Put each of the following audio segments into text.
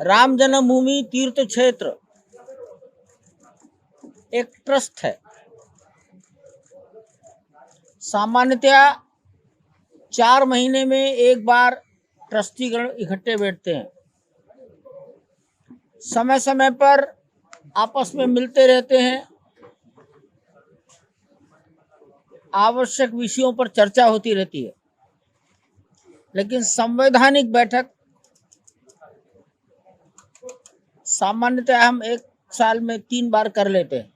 राम जन्मभूमि तीर्थ क्षेत्र एक ट्रस्ट है। सामान्यतया 4 महीने में एक बार ट्रस्टीगण इकट्ठे बैठते हैं, समय समय पर आपस में मिलते रहते हैं, आवश्यक विषयों पर चर्चा होती रहती है। लेकिन संवैधानिक बैठक सामान्यतः हम 1 साल में 3 बार कर लेते हैं।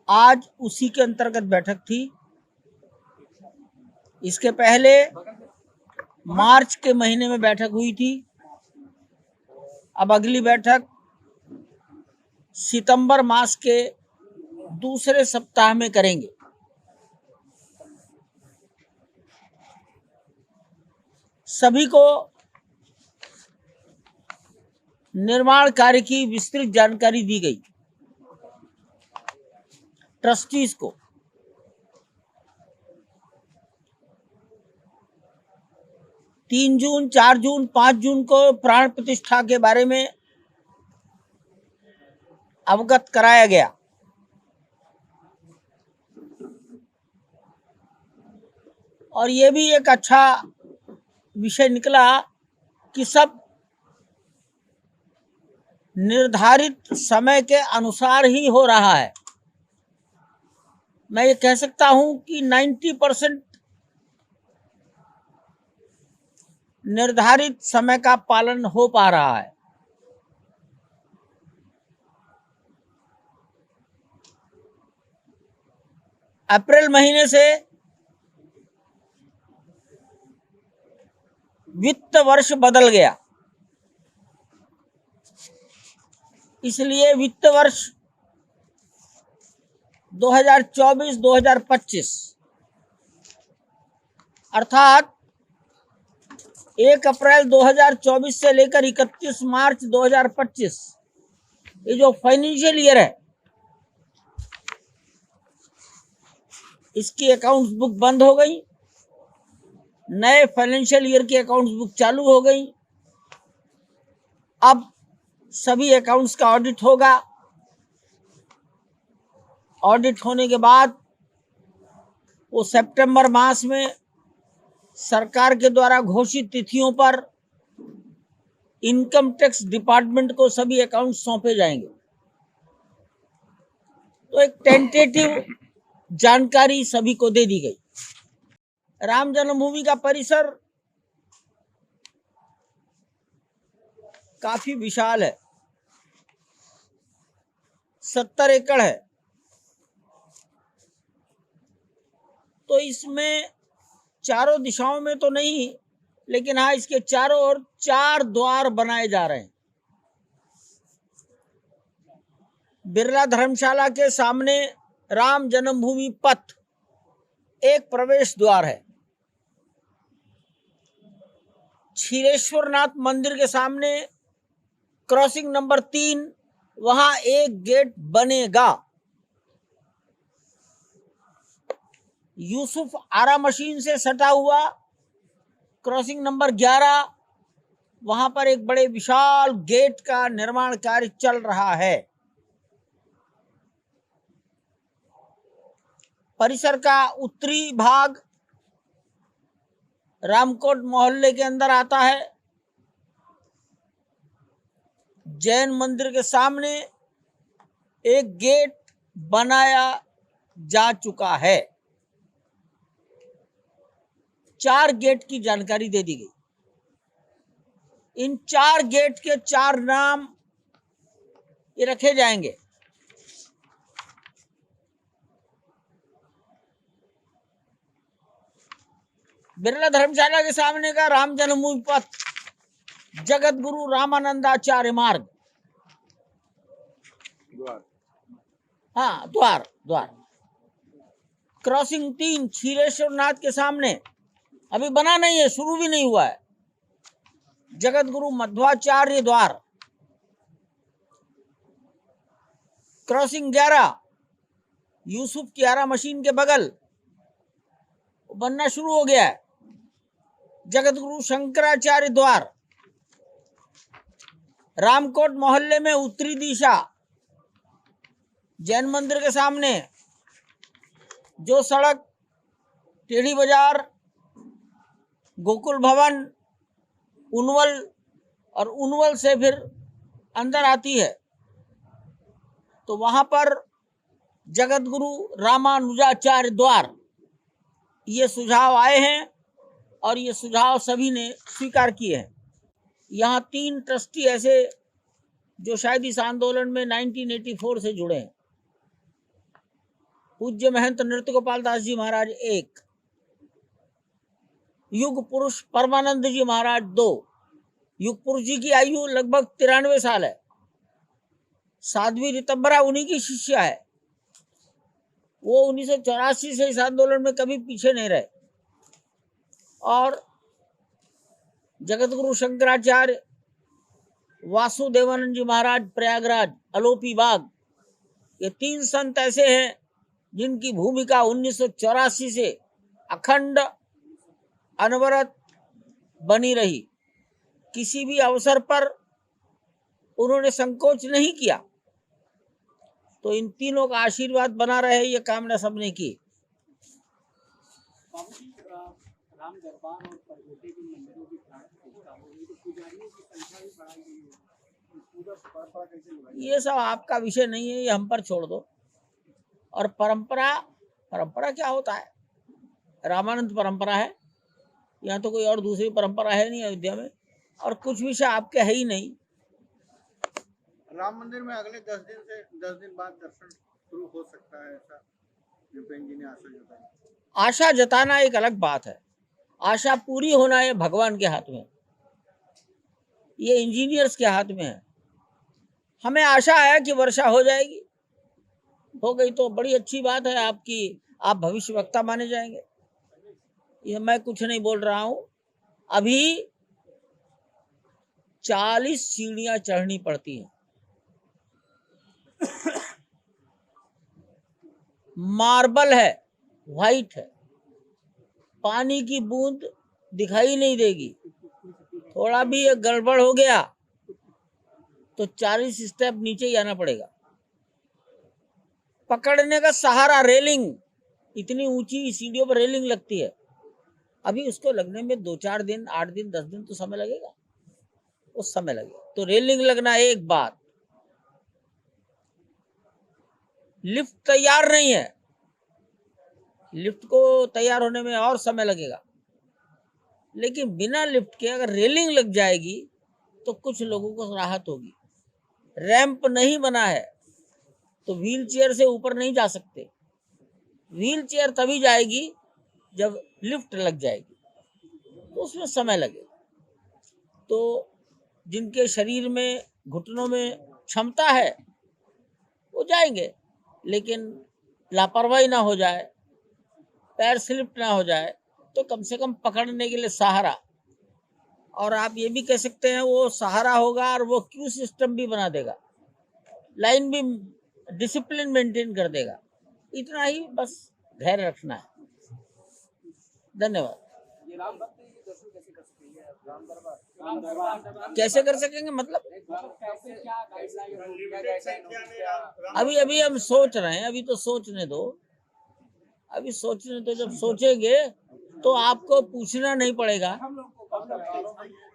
आज उसी के अंतर्गत बैठक थी। इसके पहले मार्च के महीने में बैठक हुई थी। अब अगली बैठक सितंबर मास के दूसरे सप्ताह में करेंगे। सभी को निर्माण कार्य की विस्तृत जानकारी दी गई। ट्रस्टीज को 3 जून, 4 जून, 5 जून को प्राण प्रतिष्ठा के बारे में अवगत कराया गया। और ये भी एक अच्छा विषय निकला कि सब निर्धारित समय के अनुसार ही हो रहा है। मैं ये कह सकता हूं कि 90% निर्धारित समय का पालन हो पा रहा है। अप्रैल महीने से वित्त वर्ष बदल गया, इसलिए वित्त वर्ष 2024-2025 अर्थात 1 अप्रैल 2024 से लेकर 31 मार्च 2025 ये जो फाइनेंशियल ईयर है, इसकी अकाउंट्स बुक बंद हो गई। नए फाइनेंशियल ईयर की अकाउंट्स बुक चालू हो गई। अब सभी अकाउंट्स का ऑडिट होगा। ऑडिट होने के बाद वो सितंबर मास में सरकार के द्वारा घोषित तिथियों पर इनकम टैक्स डिपार्टमेंट को सभी अकाउंट सौंपे जाएंगे। तो एक टेंटेटिव जानकारी सभी को दे दी गई। राम जन्मभूमि का परिसर काफी विशाल है, 70 एकड़ है। तो इसमें चारों दिशाओं में तो नहीं, लेकिन हाँ, इसके चारों ओर 4 द्वार बनाए जा रहे हैं। बिरला धर्मशाला के सामने राम जन्मभूमि पथ एक प्रवेश द्वार है। क्षीरेश्वरनाथ मंदिर के सामने क्रॉसिंग नंबर 3, वहां एक गेट बनेगा। यूसुफ आरा मशीन से सटा हुआ क्रॉसिंग नंबर 11, वहां पर एक बड़े विशाल गेट का निर्माण कार्य चल रहा है। परिसर का उत्तरी भाग रामकोट मोहल्ले के अंदर आता है। जैन मंदिर के सामने एक गेट बनाया जा चुका है। 4 गेट की जानकारी दे दी गई। इन 4 गेट के 4 नाम ये रखे जाएंगे। बिरला धर्मशाला के सामने का राम जन्मभूमि पथ, जगत गुरु रामानंदाचार्य मार्ग, हाँ द्वार। क्रॉसिंग 3 क्षीरेश्वरनाथ के सामने, अभी बना नहीं है, शुरू भी नहीं हुआ है, जगत गुरु मध्वाचार्य द्वार। क्रॉसिंग 11 यूसुफ की आरा मशीन के बगल बनना शुरू हो गया है। जगतगुरु शंकराचार्य द्वार, रामकोट मोहल्ले में उत्तरी दिशा जैन मंदिर के सामने जो सड़क टेढ़ी बाजार, गोकुल भवन, उनवल और उनवल से फिर अंदर आती है, तो वहां पर जगतगुरु रामानुजाचार्य द्वार ये सुझाव आए हैं और ये सुझाव सभी ने स्वीकार किए हैं। यहाँ 3 ट्रस्टी ऐसे जो शायद इस आंदोलन में 1984 से जुड़े हैं। पूज्य महंत नृत्य गोपाल दास जी महाराज 1, युग पुरुष परमानंद जी महाराज 2। युग पुरुष जी की आयु लगभग 93 साल है। साध्वी रितंबरा उन्हीं की शिष्या है। वो 1984 से इस आंदोलन में कभी पीछे नहीं रहे। और जगतगुरु शंकराचार्य वासुदेवानंद जी महाराज प्रयागराज, अलोपी बाग, ये 3 संत ऐसे हैं जिनकी भूमिका 1984 से अखंड अनवरत बनी रही। किसी भी अवसर पर उन्होंने संकोच नहीं किया। तो इन तीनों का आशीर्वाद बना रहे, ये कामना सबने की। राम दरबार और परगोटे के मंदिरों की प्रतिष्ठा हो गई, तो पुजारियों की संख्या भी बढ़ाई गई है, पूरा परंपरा कैसे निभाई? ये सब आपका विषय नहीं है, ये हम पर छोड़ दो। और परंपरा क्या होता है? रामानंद परंपरा है, यहाँ तो कोई और दूसरी परंपरा है नहीं अयोध्या में, और कुछ विषय आपके है ही नहीं। राम मंदिर में अगले 10 दिन बाद दर्शन शुरू हो सकता है, ऐसा विपिन जी ने आशा जताई। आशा जताना एक अलग बात है, आशा पूरी होना ये भगवान के हाथ में, ये इंजीनियर्स के हाथ में है। हमें आशा है कि वर्षा हो जाएगी, हो गई तो बड़ी अच्छी बात है आपकी, आप भविष्यवक्ता माने जाएंगे। ये मैं कुछ नहीं बोल रहा हूं। अभी 40 सीढ़ियां चढ़नी पड़ती हैं। मार्बल है, व्हाइट है, पानी की बूंद दिखाई नहीं देगी। थोड़ा भी एक गड़बड़ हो गया तो 40 स्टेप नीचे ही आना पड़ेगा। पकड़ने का सहारा रेलिंग, इतनी ऊंची सीढ़ियों पर रेलिंग लगती है। अभी उसको लगने में 2-4 दिन, 8 दिन, 10 दिन तो समय लगेगा, उस समय लगेगा। तो रेलिंग लगना एक बात। लिफ्ट तैयार नहीं है, लिफ्ट को तैयार होने में और समय लगेगा। लेकिन बिना लिफ्ट के अगर रेलिंग लग जाएगी तो कुछ लोगों को राहत होगी। रैंप नहीं बना है तो व्हील चेयर से ऊपर नहीं जा सकते। व्हील चेयर तभी जाएगी जब लिफ्ट लग जाएगी, तो उसमें समय लगेगा। तो जिनके शरीर में, घुटनों में क्षमता है वो जाएंगे, लेकिन लापरवाही ना हो जाए, पैर स्लिप ना हो जाए, तो कम से कम पकड़ने के लिए सहारा। और आप ये भी कह सकते हैं वो सहारा होगा और वो क्यू सिस्टम भी बना देगा, लाइन भी डिसिप्लिन मेंटेन कर देगा। इतना ही बस धैर्य रखना है। धन्यवाद। ये राम भक्त ये दर्शन कैसे कर सकेंगे? राम दरबार कैसे कर सकेंगे मतलब? कैसे, क्या गाइडलाइन? अभी हम सोच रहे हैं, अभी तो सोचने दो, अभी सोचने दो। जब सोचेंगे तो आपको पूछना नहीं पड़ेगा।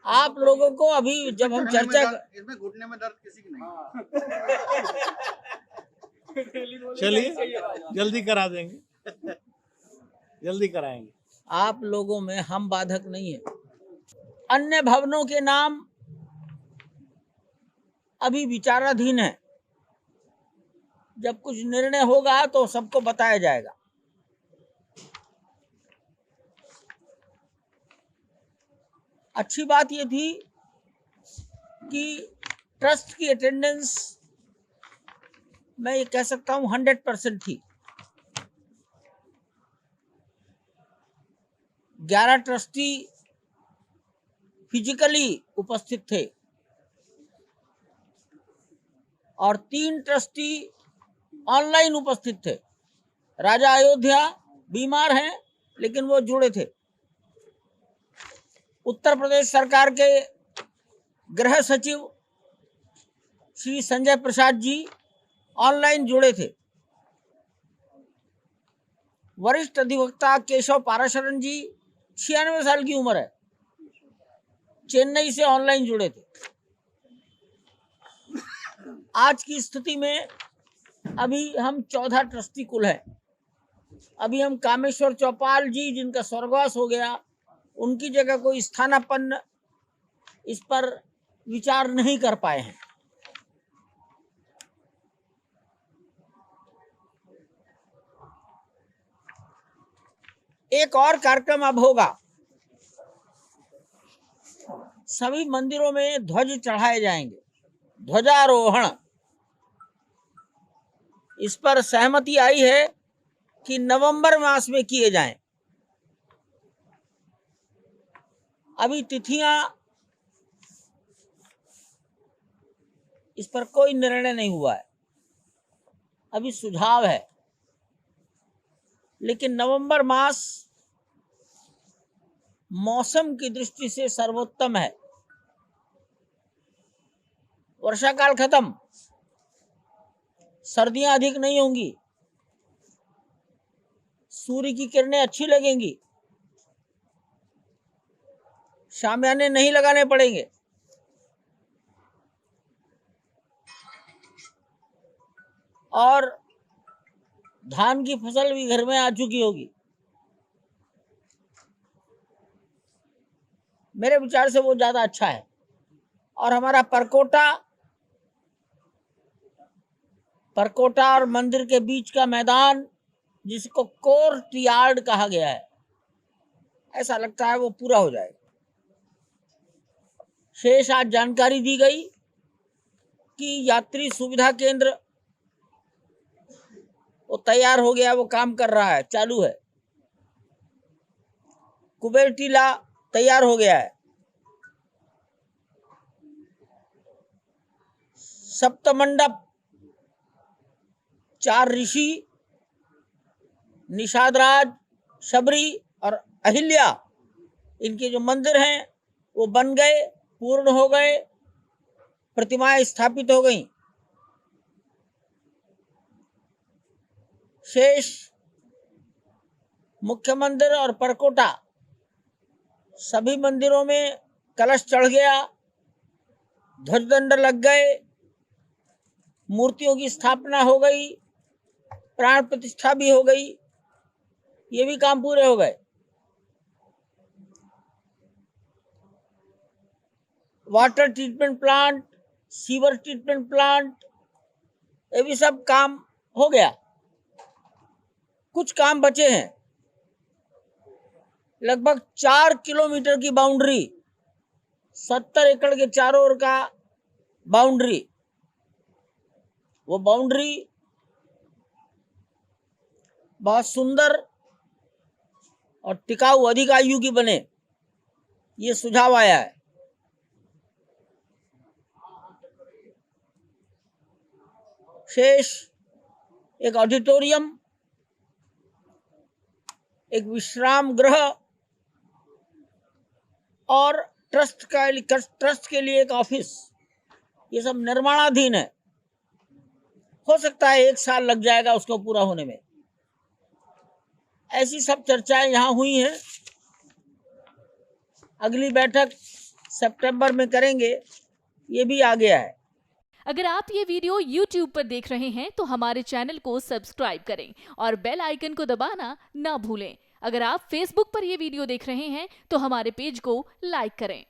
आप लोगों को अभी जब हम चर्चा, इसमें घुटने में दर्द किसी की नहीं। चलिए जल्दी करा देंगे, जल्दी कराएंगे। आप लोगों में हम बाधक नहीं है। अन्य भवनों के नाम अभी विचाराधीन है। जब कुछ निर्णय होगा तो सबको बताया जाएगा। अच्छी बात यह थी कि ट्रस्ट की अटेंडेंस, मैं ये कह सकता हूं 100% थी। 11 ट्रस्टी फिजिकली उपस्थित थे और 3 ट्रस्टी ऑनलाइन उपस्थित थे। राजा अयोध्या बीमार हैं लेकिन वो जुड़े थे। उत्तर प्रदेश सरकार के गृह सचिव श्री संजय प्रसाद जी ऑनलाइन जुड़े थे। वरिष्ठ अधिवक्ता केशव पाराशरन जी 96 साल की उम्र है, चेन्नई से ऑनलाइन जुड़े थे। आज की स्थिति में अभी हम 14 ट्रस्टी कुल हैं। अभी हम कामेश्वर चौपाल जी, जिनका स्वर्गवास हो गया, उनकी जगह कोई स्थानापन्न इस पर विचार नहीं कर पाए हैं। एक और कार्यक्रम अब होगा। सभी मंदिरों में ध्वज चढ़ाए जाएंगे, ध्वजारोहण। इस पर सहमति आई है कि नवंबर मास में किए जाएं। अभी तिथियां, इस पर कोई निर्णय नहीं हुआ है, अभी सुझाव है। लेकिन नवंबर मास मौसम की दृष्टि से सर्वोत्तम है। वर्षा काल खत्म, सर्दियां अधिक नहीं होंगी, सूर्य की किरणें अच्छी लगेंगी, शामियाने नहीं लगाने पड़ेंगे। और धान की फसल भी घर में आ चुकी होगी। मेरे विचार से वो ज्यादा अच्छा है। और हमारा परकोटा और मंदिर के बीच का मैदान, जिसको कोर्ट यार्ड कहा गया है, ऐसा लगता है वो पूरा हो जाएगा। शेष आज जानकारी दी गई कि यात्री सुविधा केंद्र वो तैयार हो गया, वो काम कर रहा है, चालू है। कुबेर टीला तैयार हो गया है। सप्तमंडप, 4 ऋषि, निषादराज, शबरी और अहिल्या, इनके जो मंदिर हैं वो बन गए, पूर्ण हो गए, प्रतिमाएं स्थापित हो गईं। शेष मुख्य मंदिर और परकोटा, सभी मंदिरों में कलश चढ़ गया, ध्वजदंड लग गए, मूर्तियों की स्थापना हो गई, प्राण प्रतिष्ठा भी हो गई, ये भी काम पूरे हो गए। Water treatment plant, sewer treatment plant, ये भी सब काम हो गया। कुछ काम बचे हैं। लगभग 4 किलोमीटर की बाउंड्री, 70 एकड़ के चारों ओर का बाउंड्री, वो बाउंड्री बहुत सुंदर और टिकाऊ, अधिक आयु की बने, ये सुझाव आया है। शेष एक ऑडिटोरियम, एक विश्राम गृह और ट्रस्ट के लिए एक ऑफिस, ये सब निर्माणाधीन है। हो सकता है 1 साल लग जाएगा उसको पूरा होने में। ऐसी सब चर्चाएं यहाँ हुई हैं। अगली बैठक सितंबर में करेंगे, ये भी आ गया है। अगर आप ये वीडियो YouTube पर देख रहे हैं तो हमारे चैनल को सब्सक्राइब करें और बेल आइकन को दबाना ना भूलें। अगर आप Facebook पर ये वीडियो देख रहे हैं तो हमारे पेज को लाइक करें।